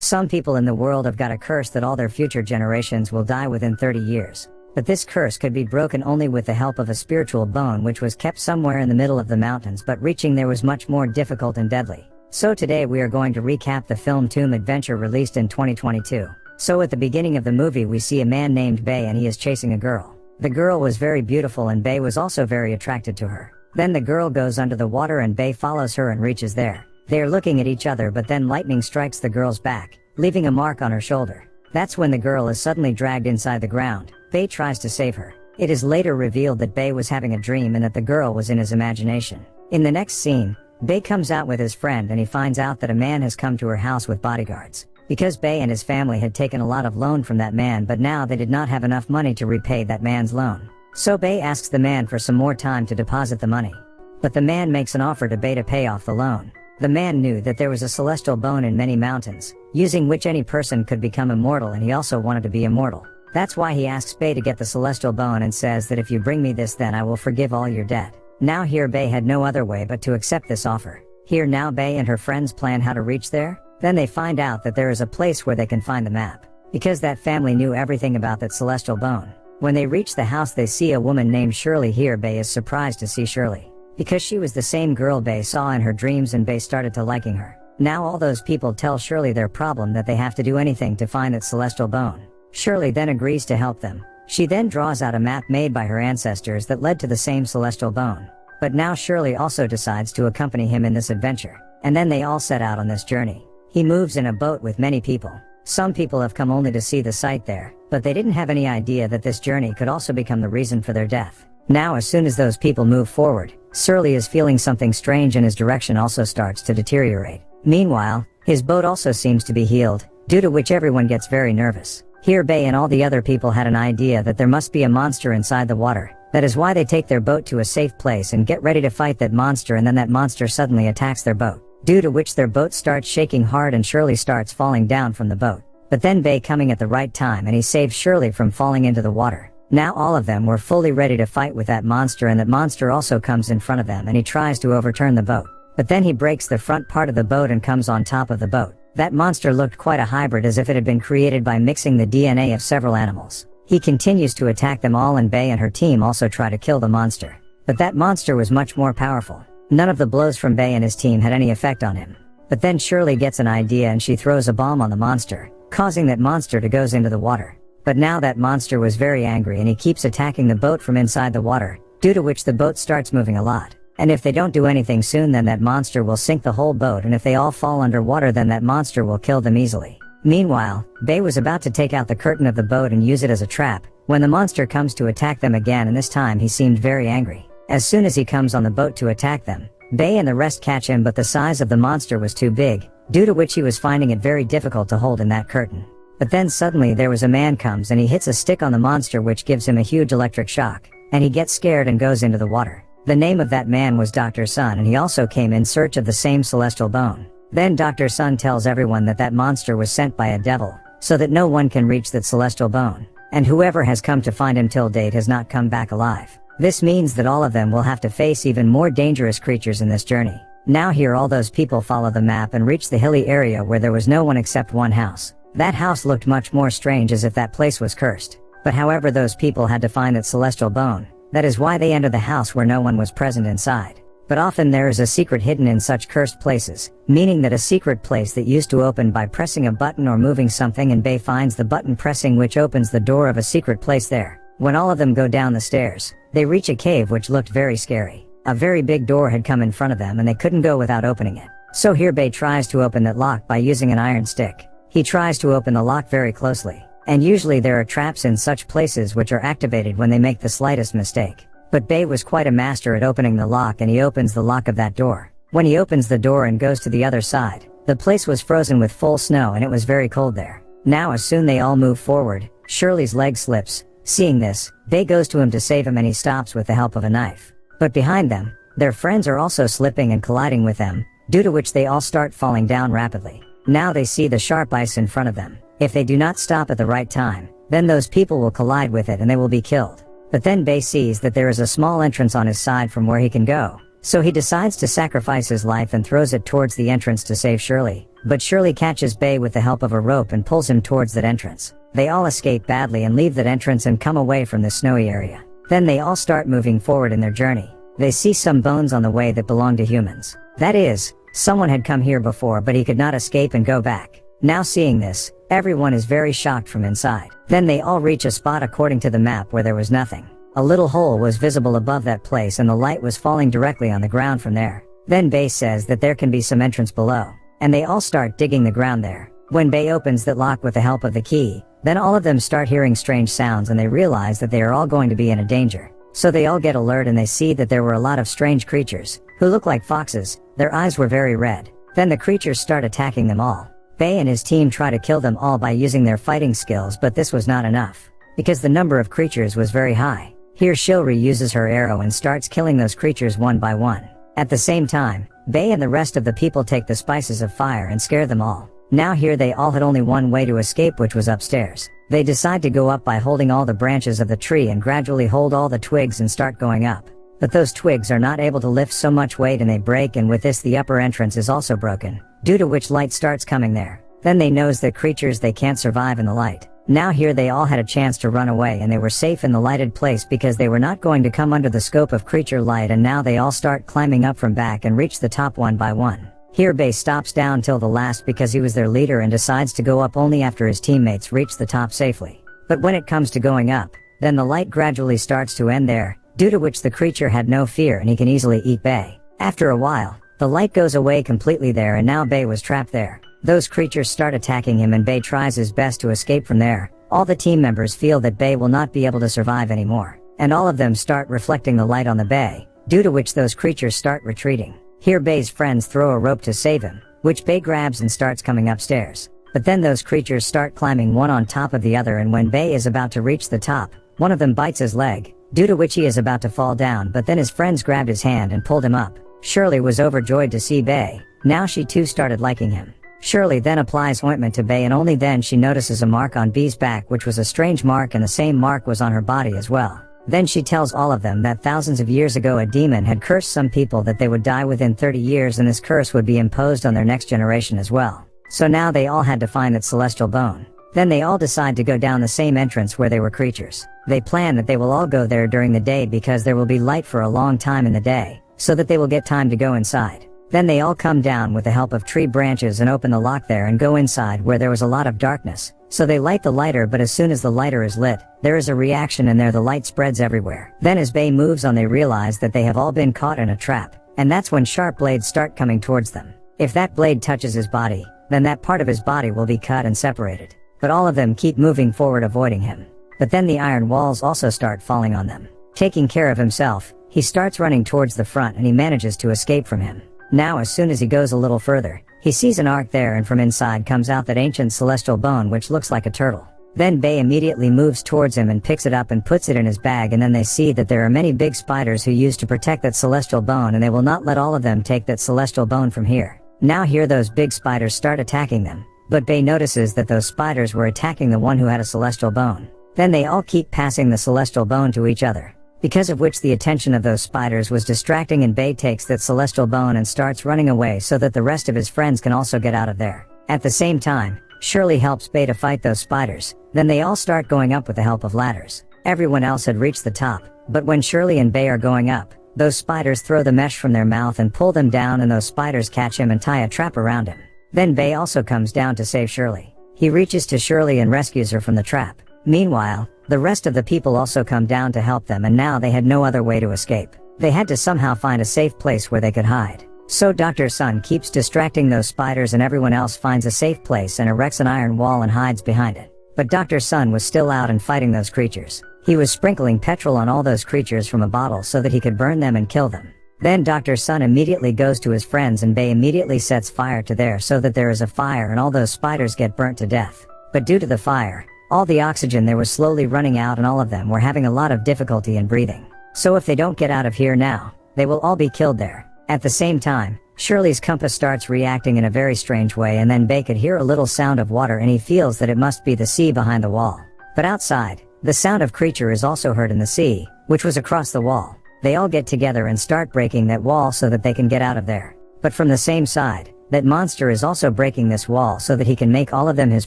Some people in the world have got a curse that all their future generations will die within 30 years. But this curse could be broken only with the help of a spiritual bone which was kept somewhere in the middle of the mountains, but reaching there was much more difficult and deadly. So today we are going to recap the film Tomb Adventure released in 2022. So at the beginning of the movie we see a man named Bayi and he is chasing a girl. The girl was very beautiful and Bayi was also very attracted to her. Then the girl goes under the water and Bayi follows her and reaches there. They are looking at each other, but then lightning strikes the girl's back, leaving a mark on her shoulder. That's when the girl is suddenly dragged inside the ground. Bayi tries to save her. It is later revealed that Bayi was having a dream and that the girl was in his imagination. In the next scene, Bayi comes out with his friend and he finds out that a man has come to her house with bodyguards. Because Bayi and his family had taken a lot of loan from that man, but now they did not have enough money to repay that man's loan. So Bayi asks the man for some more time to deposit the money. But the man makes an offer to Bayi to pay off the loan. The man knew that there was a celestial bone in many mountains, using which any person could become immortal, and he also wanted to be immortal. That's why he asks Bayi to get the celestial bone and says that if you bring me this then I will forgive all your debt. Now here Bayi had no other way but to accept this offer. Here now Bayi and her friends plan how to reach there. Then they find out that there is a place where they can find the map. Because that family knew everything about that celestial bone. When they reach the house they see a woman named Xue Li. Here Bayi is surprised to see Xue Li. Because she was the same girl Bayi saw in her dreams and Bayi started to liking her. Now all those people tell Xue Li their problem, that they have to do anything to find that celestial bone. Xue Li then agrees to help them. She then draws out a map made by her ancestors that led to the same celestial bone. But now Xue Li also decides to accompany him in this adventure. And then they all set out on this journey. He moves in a boat with many people. Some people have come only to see the sight there, but they didn't have any idea that this journey could also become the reason for their death. Now as soon as those people move forward, Xue Li is feeling something strange and his direction also starts to deteriorate. Meanwhile, his boat also seems to be healed, due to which everyone gets very nervous. Here Bayi and all the other people had an idea that there must be a monster inside the water. That is why they take their boat to a safe place and get ready to fight that monster, and then that monster suddenly attacks their boat. Due to which their boat starts shaking hard and Xue Li starts falling down from the boat. But then Bayi coming at the right time and he saves Xue Li from falling into the water. Now all of them were fully ready to fight with that monster, and that monster also comes in front of them and he tries to overturn the boat. But then he breaks the front part of the boat and comes on top of the boat. That monster looked quite a hybrid, as if it had been created by mixing the DNA of several animals. He continues to attack them all and Bayi and her team also try to kill the monster. But that monster was much more powerful. None of the blows from Bayi and his team had any effect on him. But then Xue Li gets an idea and she throws a bomb on the monster, causing that monster to goes into the water. But now that monster was very angry and he keeps attacking the boat from inside the water, due to which the boat starts moving a lot. And if they don't do anything soon then that monster will sink the whole boat, and if they all fall underwater then that monster will kill them easily. Meanwhile, Bayi was about to take out the curtain of the boat and use it as a trap, when the monster comes to attack them again, and this time he seemed very angry. As soon as he comes on the boat to attack them, Bayi and the rest catch him, but the size of the monster was too big, due to which he was finding it very difficult to hold in that curtain. But then suddenly there was a man comes and he hits a stick on the monster which gives him a huge electric shock, and he gets scared and goes into the water. The name of that man was Dr. Sun, and he also came in search of the same celestial bone. Then Dr. Sun tells everyone that that monster was sent by a devil, so that no one can reach that celestial bone, and whoever has come to find him till date has not come back alive. This means that all of them will have to face even more dangerous creatures in this journey. Now here all those people follow the map and reach the hilly area where there was no one except one house. That house looked much more strange, as if that place was cursed. But however those people had to find that celestial bone. That is why they entered the house where no one was present inside. But often there is a secret hidden in such cursed places, meaning that a secret place that used to open by pressing a button or moving something, and Bayi finds the button pressing which opens the door of a secret place there. When all of them go down the stairs, they reach a cave which looked very scary. A very big door had come in front of them and they couldn't go without opening it. So here Bayi tries to open that lock by using an iron stick. He tries to open the lock very closely. And usually there are traps in such places which are activated when they make the slightest mistake. But Bayi was quite a master at opening the lock, and he opens the lock of that door. When he opens the door and goes to the other side, the place was frozen with full snow and it was very cold there. Now as soon they all move forward, Xue Li's leg slips. Seeing this, Bayi goes to him to save him and he stops with the help of a knife. But behind them, their friends are also slipping and colliding with them, due to which they all start falling down rapidly. Now they see the sharp ice in front of them. If they do not stop at the right time, then those people will collide with it and they will be killed. But then Bayi sees that there is a small entrance on his side from where he can go. So he decides to sacrifice his life and throws it towards the entrance to save Xue Li. but Shirley catches Bei with the help of a rope and pulls him towards that entrance. They all escape badly and leave that entrance and come away from the snowy area. Then they all start moving forward in their journey. They see some bones on the way that belong to humans. That is, someone had come here before but he could not escape and go back. Now seeing this, everyone is very shocked from inside. Then they all reach a spot according to the map where there was nothing. A little hole was visible above that place and the light was falling directly on the ground from there. Then Bei says that there can be some entrance below, and they all start digging the ground there. When Bei opens that lock with the help of the key, then all of them start hearing strange sounds and they realize that they are all going to be in a danger. So they all get alert and they see that there were a lot of strange creatures, who look like foxes. Their eyes were very red. Then the creatures start attacking them all. Bei and his team try to kill them all by using their fighting skills, but this was not enough, because the number of creatures was very high. Here Shilri uses her arrow and starts killing those creatures one by one. At the same time, Bei and the rest of the people take the spices of fire and scare them all. Now here they all had only one way to escape, which was upstairs. They decide to go up by holding all the branches of the tree and gradually hold all the twigs and start going up. But those twigs are not able to lift so much weight and they break, and with this the upper entrance is also broken, due to which light starts coming there. Then they knows that creatures they can't survive in the light. Now here they all had a chance to run away and they were safe in the lighted place because they were not going to come under the scope of creature light, and now they all start climbing up from back and reach the top one by one. Here Bei stops down till the last because he was their leader and decides to go up only after his teammates reach the top safely. But when it comes to going up, then the light gradually starts to end there, due to which the creature had no fear and he can easily eat Bei. After a while, the light goes away completely there and now Bei was trapped there. Those creatures start attacking him and Bei tries his best to escape from there. All the team members feel that Bei will not be able to survive anymore, and all of them start reflecting the light on the Bei, due to which those creatures start retreating. Here Bei's friends throw a rope to save him, which Bei grabs and starts coming upstairs. But then those creatures start climbing one on top of the other, and when Bei is about to reach the top, one of them bites his leg, due to which he is about to fall down, but then his friends grabbed his hand and pulled him up. Shirley was overjoyed to see Bei. Now she too started liking him. Shirley then applies ointment to Bei and only then she notices a mark on Bei's back, which was a strange mark, and the same mark was on her body as well. Then she tells all of them that thousands of years ago a demon had cursed some people that they would die within 30 years and this curse would be imposed on their next generation as well. So now they all had to find that celestial bone. Then they all decide to go down the same entrance where they were creatures. They plan that they will all go there during the day because there will be light for a long time in the day, so that they will get time to go inside. Then they all come down with the help of tree branches and open the lock there and go inside where there was a lot of darkness. So they light the lighter, but as soon as the lighter is lit, there is a reaction and there the light spreads everywhere. Then as Bei moves on they realize that they have all been caught in a trap, and that's when sharp blades start coming towards them. If that blade touches his body, then that part of his body will be cut and separated. But all of them keep moving forward avoiding him. But then the iron walls also start falling on them. Taking care of himself, he starts running towards the front and he manages to escape from him. Now as soon as he goes a little further, he sees an ark there, and from inside comes out that ancient celestial bone which looks like a turtle. Then Bei immediately moves towards him and picks it up and puts it in his bag, and then they see that there are many big spiders who used to protect that celestial bone, and they will not let all of them take that celestial bone from here. Now here those big spiders start attacking them, but Bei notices that those spiders were attacking the one who had a celestial bone. Then they all keep passing the celestial bone to each other, because of which the attention of those spiders was distracting, and Bei takes that celestial bone and starts running away so that the rest of his friends can also get out of there. At the same time, Shirley helps Bei to fight those spiders. Then they all start going up with the help of ladders. Everyone else had reached the top, but when Shirley and Bei are going up, those spiders throw the mesh from their mouth and pull them down, and those spiders catch him and tie a trap around him. Then Bei also comes down to save Shirley. He reaches to Shirley and rescues her from the trap. Meanwhile, the rest of the people also come down to help them, and now they had no other way to escape. They had to somehow find a safe place where they could hide. So Dr. Sun keeps distracting those spiders and everyone else finds a safe place and erects an iron wall and hides behind it. But Dr. Sun was still out and fighting those creatures. He was sprinkling petrol on all those creatures from a bottle so that he could burn them and kill them. Then Dr. Sun immediately goes to his friends and Bei immediately sets fire to there so that there is a fire and all those spiders get burnt to death. But due to the fire, all the oxygen there was slowly running out and all of them were having a lot of difficulty in breathing. So if they don't get out of here now, they will all be killed there. At the same time, Shirley's compass starts reacting in a very strange way, and then Bei could hear a little sound of water and he feels that it must be the sea behind the wall. But outside, the sound of creature is also heard in the sea, which was across the wall. They all get together and start breaking that wall so that they can get out of there. But from the same side, That monster is also breaking this wall so that he can make all of them his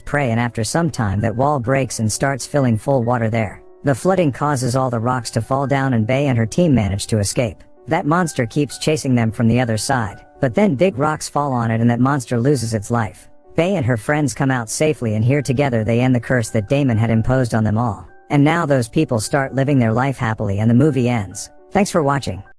prey, and after some time that wall breaks and starts filling full water there. The flooding causes all the rocks to fall down and Bayi and her team manage to escape. That monster keeps chasing them from the other side, but then big rocks fall on it and that monster loses its life. Bayi and her friends come out safely, and here together they end the curse that Damon had imposed on them all. And now those people start living their life happily and the movie ends. Thanks for watching.